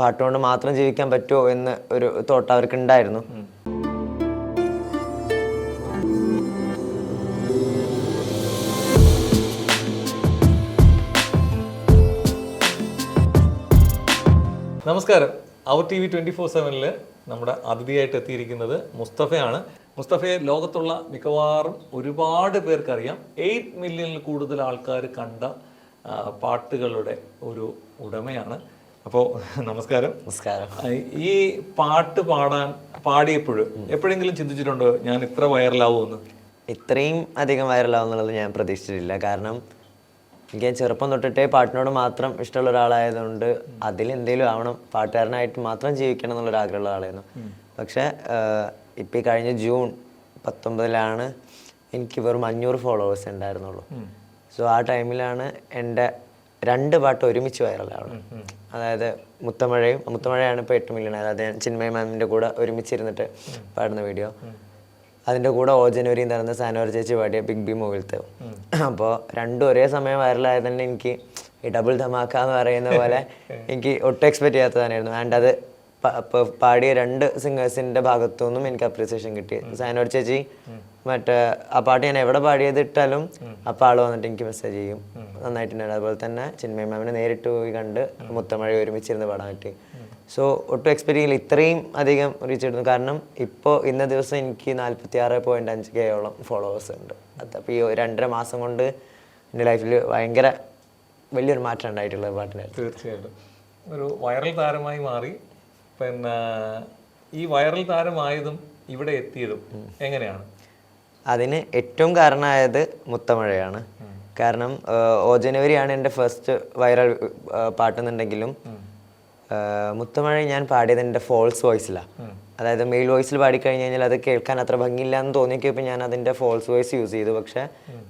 പാട്ടുകൊണ്ട് മാത്രം ജീവിക്കാൻ പറ്റുമോ എന്ന് ഒരു തോട്ട് അവർക്ക് ഉണ്ടായിരുന്നു. നമസ്കാരം. അവർ TV 24/7 നമ്മുടെ അതിഥിയായിട്ട് എത്തിയിരിക്കുന്നത് മുസ്തഫയാണ്. മുസ്തഫയെ ലോകത്തുള്ള മിക്കവാറും ഒരുപാട് പേർക്കറിയാം. 8 മില്യണിൽ കൂടുതൽ ആൾക്കാർ കണ്ട പാട്ടുകളുടെ ഒരു ഉടമയാണ്. അപ്പോൾ നമസ്കാരം. നമസ്കാരം. ഈ പാട്ട് പാടിയപ്പോഴും എപ്പോഴെങ്കിലും ചിന്തിച്ചിട്ടുണ്ടോ ഞാൻ ഇത്ര വൈറലാവുമെന്ന്? ഇത്രയും അധികം വൈറലാവും എന്നുള്ളത് ഞാൻ പ്രതീക്ഷിച്ചിട്ടില്ല. കാരണം എനിക്ക് ചെറുപ്പം തൊട്ടിട്ടേ പാട്ടിനോട് മാത്രം ഇഷ്ടമുള്ള ഒരാളായതുകൊണ്ട് അതിലെന്തെങ്കിലും ആവണം, പാട്ടുകാരനായിട്ട് മാത്രം ജീവിക്കണം എന്നുള്ളൊരു ആഗ്രഹമുള്ള ആളായിരുന്നു. പക്ഷേ ഇപ്പം ഈ കഴിഞ്ഞ ജൂൺ 19 എനിക്ക് വെറും 500 ഫോളോവേഴ്സ് ഉണ്ടായിരുന്നുള്ളൂ. സോ ആ ടൈമിലാണ് എൻ്റെ 2 പാട്ട് ഒരുമിച്ച് വൈറലാവണം. അതായത് മുത്തമഴയാണ് ഇപ്പോൾ 8 മില്യൺ. അതായത് ഞാൻ ചിന്മയ മാമിൻ്റെ കൂടെ ഒരുമിച്ചിരുന്നിട്ട് പാടുന്ന വീഡിയോ. അതിൻ്റെ കൂടെ ഓ ജനുവരി നടന്ന സാനോർ ചേച്ചി പാടിയ ബിഗ് ബി മൂവിലത്തെ. അപ്പോൾ രണ്ടും ഒരേ സമയം വൈറലായത് തന്നെ എനിക്ക് ഈ ഡബിൾ ധമാക്ക എന്ന് പറയുന്ന പോലെ എനിക്ക് ഒട്ടും എക്സ്പെക്ട് ചെയ്യാത്തതായിരുന്നു. ആൻഡ് അത് പാടിയ 2 സിംഗേഴ്സിൻ്റെ ഭാഗത്തു നിന്നും എനിക്ക് അപ്രീസിയേഷൻ കിട്ടി. സാനോർ ചേച്ചി മറ്റേ ആ പാട്ട് ഞാൻ എവിടെ പാടിയത് ഇട്ടാലും അപ്പോൾ ആൾ വന്നിട്ട് എനിക്ക് മെസ്സേജ് ചെയ്യും, നന്നായിട്ടുണ്ടായിരുന്നു. അതുപോലെ തന്നെ ചിന്മയ മാമിനെ നേരിട്ട് പോയി കണ്ട് മുത്തമഴ ഒരുമിച്ചിരുന്ന് പാടാൻ പറ്റി. സോ ഒട്ടും എക്സ്പെക്ട് ചെയ്യില്ല ഇത്രയും അധികം റീച്ച് എടുത്തു. കാരണം ഇപ്പോൾ ഇന്ന ദിവസം എനിക്ക് 46.5K ഫോളോവേഴ്സ് ഉണ്ട്. അപ്പോൾ ഈ 2.5 മാസം കൊണ്ട് എൻ്റെ ലൈഫിൽ ഭയങ്കര വലിയൊരു മാറ്റം ഉണ്ടായിട്ടുള്ളത് പാട്ടിന്. തീർച്ചയായിട്ടും ഒരു വൈറൽ താരമായി മാറി. പിന്നെ ഈ വൈറൽ താരമായതും ഇവിടെ എത്തിയതും എങ്ങനെയാണ്? അതിന് ഏറ്റവും കാരണമായത് മുത്തമഴയാണ്. കാരണം ഓ ജനുവരിയാണ് എൻ്റെ ഫസ്റ്റ് വൈറൽ പാട്ടെന്നുണ്ടെങ്കിലും മുത്തമഴ ഞാൻ പാടിയത് എൻ്റെ ഫോൾസ് വോയിസിലാണ്. അതായത് മെയിൽ വോയിസിൽ പാടിക്കഴിഞ്ഞ് കഴിഞ്ഞാൽ അത് കേൾക്കാൻ അത്ര ഭംഗിയില്ല എന്ന് തോന്നിയപ്പോൾ ഞാൻ അതിൻ്റെ ഫോൾസ് വോയിസ് യൂസ് ചെയ്തു. പക്ഷേ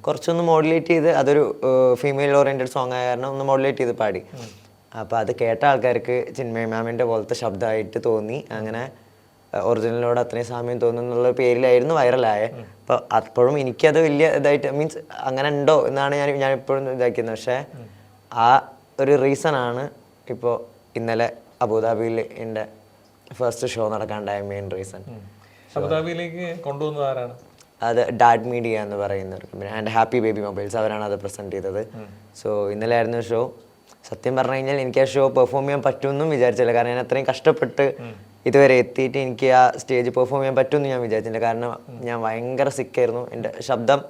കുറച്ചൊന്ന് മോഡുലേറ്റ് ചെയ്ത്, അതൊരു ഫീമെയിൽ ഓറിയൻറ്റഡ് സോങ് ആയ കാരണം ഒന്ന് മോഡുലേറ്റ് ചെയ്ത് പാടി. അപ്പോൾ അത് കേട്ട ആൾക്കാർക്ക് ചിന്മയ മാമിൻ്റെ പോലത്തെ ശബ്ദമായിട്ട് തോന്നി. അങ്ങനെ ഒറിജിനലിനോട് അത്രയും സാമ്യം തോന്നുന്നുള്ള പേരിലായിരുന്നു വൈറലായ. അപ്പോൾ അപ്പോഴും എനിക്കത് വലിയ ഇതായിട്ട് മീൻസ് അങ്ങനെ ഉണ്ടോ എന്നാണ് ഞാൻ ഇപ്പോഴും ഇതാക്കുന്നത്. പക്ഷേ ആ ഒരു റീസണാണ് ഇപ്പോൾ ഇന്നലെ അബുദാബിയിൽ എൻ്റെ ഫസ്റ്റ് ഷോ നടക്കാണ്ടായ മെയിൻ റീസൺ. അബുദാബിയിലേക്ക് കൊണ്ടുവന്നത് ആരാണ്? അത് ഡാഡ് മീഡിയ എന്ന് പറയുന്ന ഒരു company and happy baby mobiles, അവരാണ് അത് പ്രസൻറ്റ് ചെയ്തത്. സോ ഇന്നലെ ആയിരുന്നു ഷോ. സത്യം പറഞ്ഞു കഴിഞ്ഞാൽ എനിക്ക് ആ ഷോ പെർഫോം ചെയ്യാൻ പറ്റുമെന്നും വിചാരിച്ചില്ല. കാരണം ഞാൻ അത്രയും കഷ്ടപ്പെട്ട് ഇതുവരെ എത്തിയിട്ട് എനിക്ക് ആ സ്റ്റേജ് പെർഫോം ചെയ്യാൻ പറ്റുമെന്ന് ഞാൻ വിചാരിച്ചില്ല. കാരണം ഞാൻ ഭയങ്കര സിക്കായിരുന്നു. എൻ്റെ ശബ്ദം,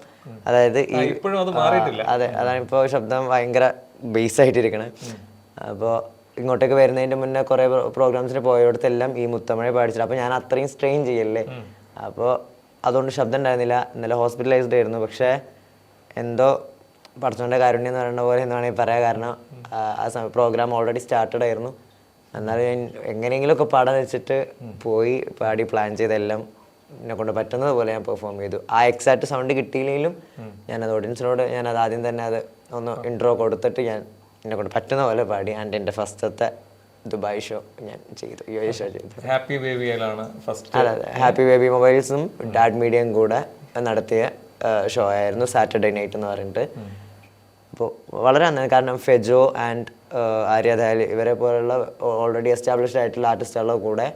അതായത് അതെ, അതാണ് ഇപ്പോൾ ശബ്ദം ഭയങ്കര ബേസ് ആയിട്ടിരിക്കണേ. അപ്പോൾ ഇങ്ങോട്ടേക്ക് വരുന്നതിൻ്റെ മുന്നേ കുറേ പ്രോഗ്രാംസിന് പോയടത്തെല്ലാം ഈ മുത്തമഴ പാടിച്ചിട്ട് അപ്പോൾ ഞാൻ അത്രയും സ്ട്രെയിൻ ചെയ്യല്ലേ. അപ്പോൾ അതുകൊണ്ട് ശബ്ദം ഉണ്ടായിരുന്നില്ല. ഇന്നലെ ഹോസ്പിറ്റലൈസ്ഡ് ആയിരുന്നു. പക്ഷേ എന്തോ പടച്ചോൻ്റെ കാരുണ്യം എന്ന് പറയുന്ന പോലെ എന്ന് വേണമെങ്കിൽ പറയാം. കാരണം ആ പ്രോഗ്രാം ഓൾറെഡി സ്റ്റാർട്ടഡ് ആയിരുന്നു. എന്നാലും ഞാൻ എങ്ങനെയെങ്കിലുമൊക്കെ പാടാൻ വെച്ചിട്ട് പോയി പാടി പ്ലാൻ ചെയ്തെല്ലാം എന്നെ കൊണ്ട് പറ്റുന്നത് പോലെ ഞാൻ പെർഫോം ചെയ്തു. ആ എക്സാക്ട് സൗണ്ട് കിട്ടിയില്ലെങ്കിലും ഞാനത് ഓഡിയൻസിനോട് ഞാനത് ആദ്യം തന്നെ അത് ഒന്ന് ഇൻട്രോ കൊടുത്തിട്ട് ഞാൻ എന്നെ കൊണ്ട് പറ്റുന്ന പോലെ പാടി. ആൻഡ് എൻ്റെ ഫസ്റ്റത്തെ ദുബായ് ഷോ ഞാൻ ചെയ്തു, UAE ഷോ ചെയ്തു. ഹാപ്പി ബേബിയിലാണ് ഫസ്റ്റ്. അതെ, ഹാപ്പി ബേബി മൊബൈൽസും ഡാഡ് മീഡിയയും കൂടെ നടത്തിയ ഷോ ആയിരുന്നു, സാറ്റർഡേ നൈറ്റ് എന്ന് പറഞ്ഞിട്ട്. അപ്പോൾ വളരെ നന്നായി. കാരണം ഫെജോ ആൻഡ് ആര്യ ദയാലി ഇവരെ പോലുള്ള ഓൾറെഡി എസ്റ്റാബ്ലിഷ്ഡ് ആയിട്ടുള്ള ആർട്ടിസ്റ്റുകളുടെ കൂടെ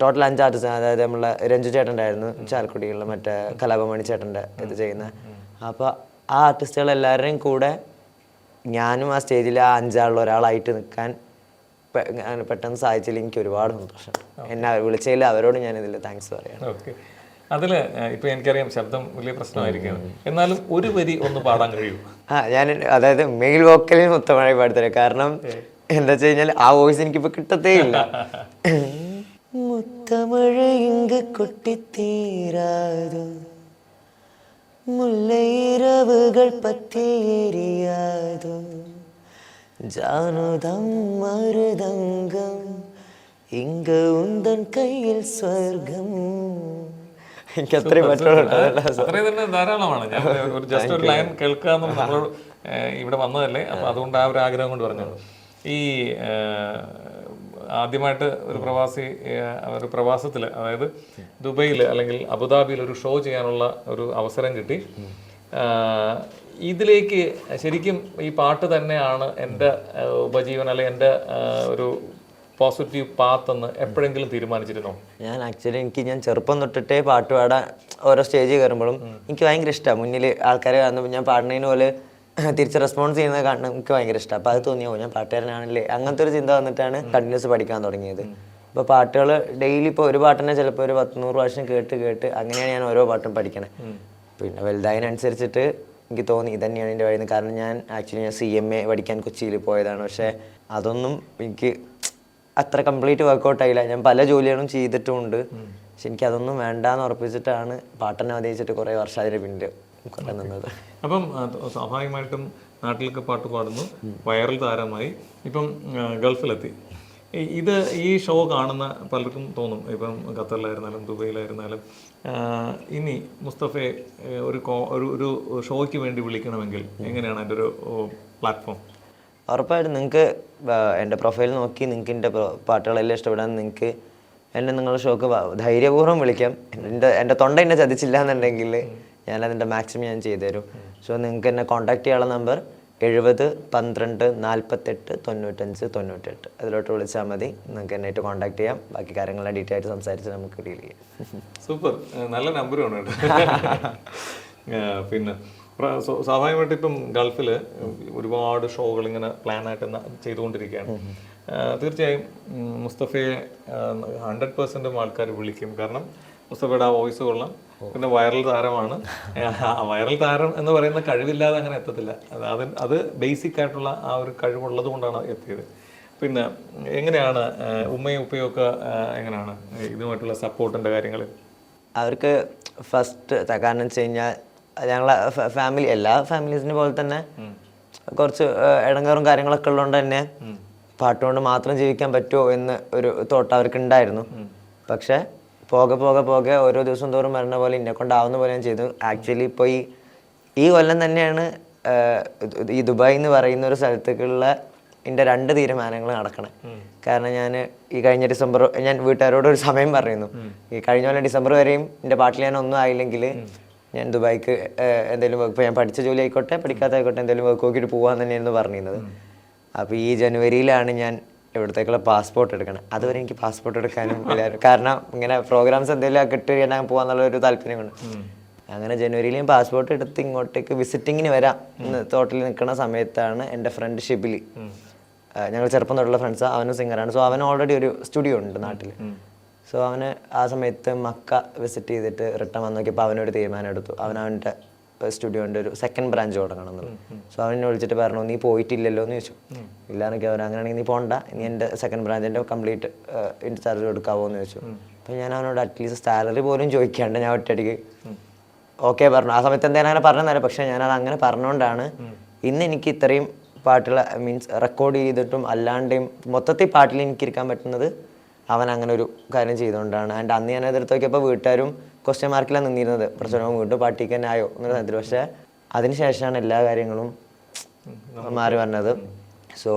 ടോട്ടൽ 5 ആർട്ടിസ്റ്റ്, അതായത് നമ്മളെ രഞ്ജു ചേട്ടൻ്റെ ചാലക്കുടിയുള്ള മറ്റേ കലാഭമണി ചേട്ടൻ്റെ ഇത് ചെയ്യുന്നത്. അപ്പോൾ ആ ആർട്ടിസ്റ്റുകളെല്ലാവരുടെയും കൂടെ ഞാനും ആ സ്റ്റേജിൽ ആ 5 ഒരാളായിട്ട് നിൽക്കാൻ പെട്ടെന്ന് സാധിച്ചതിൽ എനിക്ക് ഒരുപാട് സന്തോഷം. എന്നെ വിളിച്ചതിൽ അവരോട് ഞാൻ ഇതിൽ താങ്ക്സ് പറയാണ്. അതിൽ ഇപ്പൊ എനിക്കറിയാം ശബ്ദം വലിയ പ്രശ്നമായിരിക്കും, എന്നാലും ഒരു വരി ഒന്ന് പാടാൻ കഴിയും? ഞാൻ അതായത് മെയിൽ വോക്കലിൽ മുത്തമഴ പാടിത്തരാം. കാരണം എന്താ വെച്ച് കഴിഞ്ഞാൽ ആ വോയിസ് എനിക്കിപ്പോൾ കിട്ടത്തേ ഇല്ല. മുത്തമഴ ഇങ്ങ് കൊട്ടിത്തീരാതു, മുല്ലയിരവുകൾ പറ്റിയേരിയാതു, ജാനുദം മരുദംഗം ഇങ്ങ ഉന്തൻ കയ്യിൽ സ്വർഗം. എനിക്ക് അത്രയും തന്നെ ധാരാളമാണ്. ഞാൻ ജസ്റ്റ് ഒരു ലൈൻ കേൾക്കാന്ന് നമ്മളോട് ഇവിടെ വന്നതല്ലേ, അപ്പൊ അതുകൊണ്ട് ആ ഒരു ആഗ്രഹം കൊണ്ട് പറഞ്ഞു. ഈ ആദ്യമായിട്ട് ഒരു പ്രവാസത്തിൽ, അതായത് ദുബൈയിൽ അല്ലെങ്കിൽ അബുദാബിയിൽ ഒരു ഷോ ചെയ്യാനുള്ള ഒരു അവസരം കിട്ടി. ഇതിലേക്ക് ശരിക്കും ഈ പാട്ട് തന്നെയാണ് എൻ്റെ ഉപജീവനം, അല്ലെങ്കിൽ എൻ്റെ ഒരു പോസിറ്റീവ് പാത്ത് എന്ന് എപ്പോഴെങ്കിലും തീരുമാനിച്ചിരുന്നോ? ഞാൻ ചെറുപ്പം തൊട്ടിട്ടേ പാട്ട് പാടാൻ ഓരോ സ്റ്റേജിൽ കയറുമ്പോഴും എനിക്ക് ഭയങ്കര ഇഷ്ടമാണ്. മുന്നിൽ ആൾക്കാരെ കാണുമ്പോൾ ഞാൻ പാടുന്നതിന് പോലെ തിരിച്ച് റെസ്പോൺസ് ചെയ്യുന്നത് കാണാൻ എനിക്ക് ഭയങ്കര ഇഷ്ടമാണ്. അപ്പോൾ അത് തോന്നിയോ ഞാൻ പാട്ടുകാരനാണല്ലേ, അങ്ങനത്തെ ഒരു ചിന്ത വന്നിട്ടാണ് കണ്ടിന്യൂസ് പഠിക്കാൻ തുടങ്ങിയത്. ഇപ്പോൾ പാട്ടുകൾ ഡെയിലി ഇപ്പോൾ ഒരു പാട്ട് തന്നെ ചിലപ്പോൾ ഒരു 100 പ്രാവശ്യം കേട്ട് അങ്ങനെയാണ് ഞാൻ ഓരോ പാട്ടും പഠിക്കണേ. പിന്നെ വലുതായതിനനുസരിച്ചിട്ട് എനിക്ക് തോന്നി ഇതന്നെയാണ് എൻ്റെ വഴിയെന്ന്. കാരണം ഞാൻ CMA പഠിക്കാൻ കൊച്ചിയിൽ പോയതാണ്. പക്ഷേ അതൊന്നും എനിക്ക് അത്ര കംപ്ലീറ്റ് വർക്കൗട്ട് ആയില്ല. ഞാൻ പല ജോലികളും ചെയ്തിട്ടുമുണ്ട്. പക്ഷെ എനിക്ക് അതൊന്നും വേണ്ടാന്ന് ഉറപ്പിച്ചിട്ടാണ് പാട്ടെന്നെ ആദ്യിച്ചിട്ട് കുറേ വർഷം അതിന് പിന്നിൽ കുറേ നിന്നത്. അപ്പം സ്വാഭാവികമായിട്ടും നാട്ടിലൊക്കെ പാട്ട് പാടുന്നു, വൈറൽ താരമായി, ഇപ്പം ഗൾഫിലെത്തി. ഈ ഷോ കാണുന്ന പലർക്കും തോന്നും, ഇപ്പം ഖത്തറിലായിരുന്നാലും ദുബൈയിലായിരുന്നാലും, ഇനി മുസ്തഫയെ ഒരു ഷോയ്ക്ക് വേണ്ടി വിളിക്കണമെങ്കിൽ എങ്ങനെയാണ് അതിൻ്റെ ഒരു പ്ലാറ്റ്ഫോം? ഉറപ്പായിട്ടും നിങ്ങൾക്ക് എൻ്റെ പ്രൊഫൈൽ നോക്കി നിങ്ങൾക്ക് എൻ്റെ പാട്ടുകളെല്ലാം ഇഷ്ടപ്പെടാൻ നിങ്ങൾക്ക് എന്നെ നിങ്ങളുടെ ഷോക്ക് ധൈര്യപൂർവ്വം വിളിക്കാം. എൻ്റെ തൊണ്ട എന്നെ ചതിച്ചില്ല എന്നുണ്ടെങ്കിൽ ഞാനതിൻ്റെ മാക്സിമം ഞാൻ ചെയ്തു തരും. സോ നിങ്ങൾക്ക് എന്നെ കോൺടാക്ട് ചെയ്യാനുള്ള നമ്പർ 70 12 48 95 98. അതിലോട്ട് വിളിച്ചാൽ മതി. നിങ്ങൾക്ക് എന്നായിട്ട് കോൺടാക്ട് ചെയ്യാം. ബാക്കി കാര്യങ്ങളെല്ലാം ഡീറ്റെയിൽ ആയിട്ട് സംസാരിച്ച് നമുക്ക് ഡീൽ ചെയ്യാം. സൂപ്പർ, നല്ല നമ്പറുമാണ് കേട്ടോ. പിന്നെ സ്വാഭാവികമായിട്ട് ഇപ്പം ഗൾഫിൽ ഒരുപാട് ഷോകൾ ഇങ്ങനെ പ്ലാനായിട്ട് ചെയ്തുകൊണ്ടിരിക്കുകയാണ്. തീർച്ചയായും മുസ്തഫയെ 100% ആൾക്കാർ വിളിക്കും. കാരണം മുസ്തഫയുടെ ആ വോയിസ് കൊള്ളാം, പിന്നെ വൈറൽ താരമാണ്. വൈറൽ താരം എന്ന് പറയുന്ന കഴിവില്ലാതെ അങ്ങനെ എത്തത്തില്ല. അത് ബേസിക് ആയിട്ടുള്ള ആ ഒരു കഴിവുള്ളത് കൊണ്ടാണ് എത്തിയത്. പിന്നെ എങ്ങനെയാണ് ഉമ്മയും ഉപ്പയും ഒക്കെ എങ്ങനെയാണ് ഇതുമായിട്ടുള്ള സപ്പോർട്ടിൻ്റെ കാര്യങ്ങൾ? അവർക്ക് ഫസ്റ്റ് കാരണം വെച്ച് കഴിഞ്ഞാൽ ഞങ്ങളെ ഫാമിലി എല്ലാ ഫാമിലീസിനെ പോലെ തന്നെ കുറച്ച് ഇടങ്ങേറും കാര്യങ്ങളൊക്കെ ഉള്ളതുകൊണ്ട് തന്നെ പാട്ടുകൊണ്ട് മാത്രം ജീവിക്കാൻ പറ്റുമോ എന്ന് ഒരു തോട്ട് അവർക്ക് ഉണ്ടായിരുന്നു. പക്ഷേ പോകെ ഓരോ ദിവസം തോറും വരണ പോലെ എന്നെ കൊണ്ടാവുന്ന പോലെ ഞാൻ ചെയ്തു. ആക്ച്വലി ഇപ്പോൾ ഈ കൊല്ലം തന്നെയാണ് ഈ ദുബായ് എന്ന് പറയുന്ന ഒരു സ്ഥലത്തേക്കുള്ള എൻ്റെ 2 തീരുമാനങ്ങൾ നടക്കണം. കാരണം ഞാൻ ഈ കഴിഞ്ഞ ഡിസംബർ ഞാൻ വീട്ടുകാരോട് ഒരു സമയം പറയുന്നു, ഈ കഴിഞ്ഞ കൊല്ലം ഡിസംബർ വരെയും എൻ്റെ പാട്ടിൽ ഞാൻ ഒന്നും ആയില്ലെങ്കിൽ ഞാൻ ദുബായ്ക്ക് എന്തെങ്കിലും വർക്ക്, ഇപ്പോൾ ഞാൻ പഠിച്ച ജോലി ആയിക്കോട്ടെ പഠിക്കാത്തായിക്കോട്ടെ എന്തെങ്കിലും വർക്ക് നോക്കിയിട്ട് പോകാൻ തന്നെയായിരുന്നു പറഞ്ഞിരുന്നത്. അപ്പോൾ ഈ ജനുവരിയിലാണ് ഞാൻ ഇവിടത്തേക്കുള്ള പാസ്പോർട്ട് എടുക്കണം. അതുവരെ എനിക്ക് പാസ്പോർട്ട് എടുക്കാനും ഇല്ലായിരുന്നു. കാരണം ഇങ്ങനെ പ്രോഗ്രാംസ് എന്തെങ്കിലും കിട്ടി ഞാൻ പോകാന്നുള്ളൊരു താല്പര്യം കൊണ്ട് അങ്ങനെ ജനുവരിയിൽ ഞാൻ പാസ്പോർട്ട് എടുത്ത് ഇങ്ങോട്ടേക്ക് വിസിറ്റിങ്ങിന് വരാം എന്ന് തോട്ടിൽ നിൽക്കുന്ന സമയത്താണ് എൻ്റെ ഫ്രണ്ട് ഷിബിലി, ഞങ്ങൾ ചെറുപ്പം തൊട്ടുള്ള ഫ്രണ്ട്സാണ്, അവനും സിംഗറാണ്. സോ അവന് ഓൾറെഡി ഒരു സ്റ്റുഡിയോ ഉണ്ട് നാട്ടിൽ. സോ അവന് ആ സമയത്ത് മക്ക വിസിറ്റ് ചെയ്തിട്ട് റിട്ടേൺ വന്ന് നോക്കിയപ്പോൾ അവനൊരു തീരുമാനം എടുത്തു. അവൻ്റെ സ്റ്റുഡിയോൻ്റെ ഒരു 2nd ബ്രാഞ്ച് തുടങ്ങണം എന്നുള്ളത്. സോ അവനെ വിളിച്ചിട്ട് പറഞ്ഞു, നീ പോയിട്ടില്ലല്ലോ എന്ന് ചോദിച്ചു. ഇല്ലാന്നൊക്കെ അവൻ അങ്ങനെയാണെങ്കിൽ നീ പോകണ്ട, നീ എൻ്റെ 2nd ബ്രാഞ്ചിൻ്റെ കംപ്ലീറ്റ് ഇൻചാർജ് കൊടുക്കാവോ എന്ന് ചോദിച്ചു. അപ്പോൾ ഞാൻ അവനോട് അറ്റ്ലീസ്റ്റ് സാലറി പോലും ചോദിക്കാണ്ട് ഞാൻ ഒറ്റയടിക്ക് ഓക്കെ പറഞ്ഞു. ആ സമയത്ത് എന്തായാലും അങ്ങനെ പറഞ്ഞതരാം. പക്ഷേ ഞാനത് അങ്ങനെ പറഞ്ഞുകൊണ്ടാണ് ഇന്ന് എനിക്ക് ഇത്രയും പാട്ടുകൾ മീൻസ് റെക്കോർഡ് ചെയ്തിട്ടും അല്ലാണ്ടെയും മൊത്തത്തിൽ പാട്ടിൽ എനിക്കിരിക്കാൻ പറ്റുന്നത് അവൻ അങ്ങനെ ഒരു കാര്യം ചെയ്തുകൊണ്ടാണ്. ആൻഡ് അന്ന് ഞാൻ എതിർത്ത് നോക്കിയപ്പോൾ വീട്ടുകാരും ക്വസ്റ്റ്യൻ മാർക്കിലാണ് നിന്നിരുന്നത്, പ്രശ്നം വീണ്ടും പാട്ടിക്ക് തന്നെ ആയോ എന്നുള്ള കാര്യത്തിൽ. പക്ഷേ അതിനുശേഷമാണ് എല്ലാ കാര്യങ്ങളും മാറി വന്നത്. സോ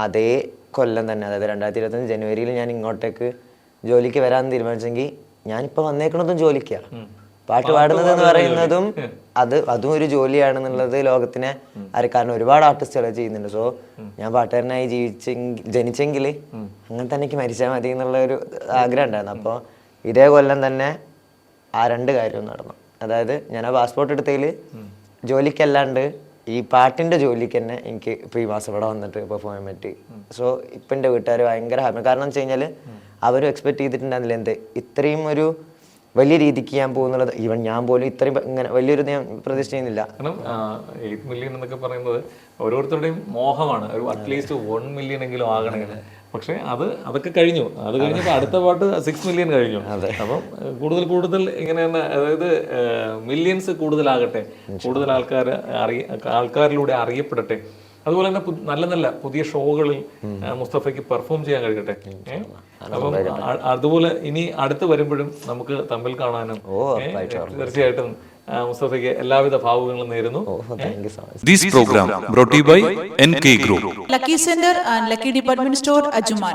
അതേ കൊല്ലം തന്നെ, അതായത് 2025 ജനുവരിയിൽ ഞാൻ ഇങ്ങോട്ടേക്ക് ജോലിക്ക് വരാമെന്ന് തീരുമാനിച്ചെങ്കിൽ ഞാനിപ്പോൾ വന്നേക്കുന്നതും ജോലിക്കാണ്. പാട്ട് പാടുന്നത് എന്ന് പറയുന്നതും അതും ഒരു ജോലിയാണെന്നുള്ളത് ലോകത്തിനെ കാരണം ഒരുപാട് ആർട്ടിസ്റ്റുകൾ ചെയ്യുന്നുണ്ട്. സോ ഞാൻ പാട്ടുകാരനായി ജനിച്ചെങ്കിൽ അങ്ങനെ തന്നെ എനിക്ക് മരിച്ചാൽ മതി എന്നുള്ള ഒരു ആഗ്രഹം ഉണ്ടായിരുന്നു. അപ്പോൾ ഇതേ കൊല്ലം തന്നെ ആ 2 കാര്യവും നടന്നു. അതായത് ഞാൻ ആ പാസ്പോർട്ട് എടുത്തതിൽ ജോലിക്കല്ലാണ്ട് ഈ പാട്ടിൻ്റെ ജോലിക്ക് തന്നെ എനിക്ക് ഇപ്പോൾ ഈ മാസം ഇവിടെ വന്നിട്ട് പെർഫോം ചെയ്യാൻ പറ്റി. സോ ഇപ്പം എൻ്റെ വീട്ടുകാർ ഭയങ്കര ഹാപ്പി. കാരണം എന്ന് വെച്ച് കഴിഞ്ഞാൽ അവരും എക്സ്പെക്ട് ചെയ്തിട്ടുണ്ടായിരുന്നില്ല എന്ത് ഇത്രയും ഒരു വലിയ രീതിക്ക് ഞാൻ പോകുന്നുള്ളത്. ഈവൻ ഞാൻ പോലും ഇത്രയും ഇങ്ങനെ വലിയൊരു ഞാൻ പ്രതീക്ഷ ചെയ്യുന്നില്ല. കാരണം 8 മില്യൺ എന്നൊക്കെ പറയുന്നത് ഓരോരുത്തരുടെയും മോഹമാണ്, ഒരു അറ്റ്ലീസ്റ്റ് 1 മില്യൺ എങ്കിലും ആകണമെന്ന്. പക്ഷെ അതൊക്കെ കഴിഞ്ഞു. അത് കഴിഞ്ഞപ്പോൾ അടുത്ത പാട്ട് 6 മില്യൺ കഴിഞ്ഞു. അപ്പം കൂടുതൽ ഇങ്ങനെ തന്നെ, അതായത് മില്യൺസ് കൂടുതലാകട്ടെ, കൂടുതൽ ആൾക്കാരിലൂടെ അറിയപ്പെടട്ടെ. അതുപോലെ തന്നെ നല്ല പുതിയ ഷോകളിൽ മുസ്തഫയ്ക്ക് പെർഫോം ചെയ്യാൻ കഴിയട്ടെ. അപ്പം അതുപോലെ ഇനി അടുത്ത് വരുമ്പോഴും നമുക്ക് തമ്മിൽ കാണാനും തീർച്ചയായിട്ടും മുസ്തഫയ്ക്ക് എല്ലാവിധ ഭാവുകങ്ങളും നേരുന്നു. This program brought to you by NK Group, Lucky Center and Lucky Department Store, Ajuma.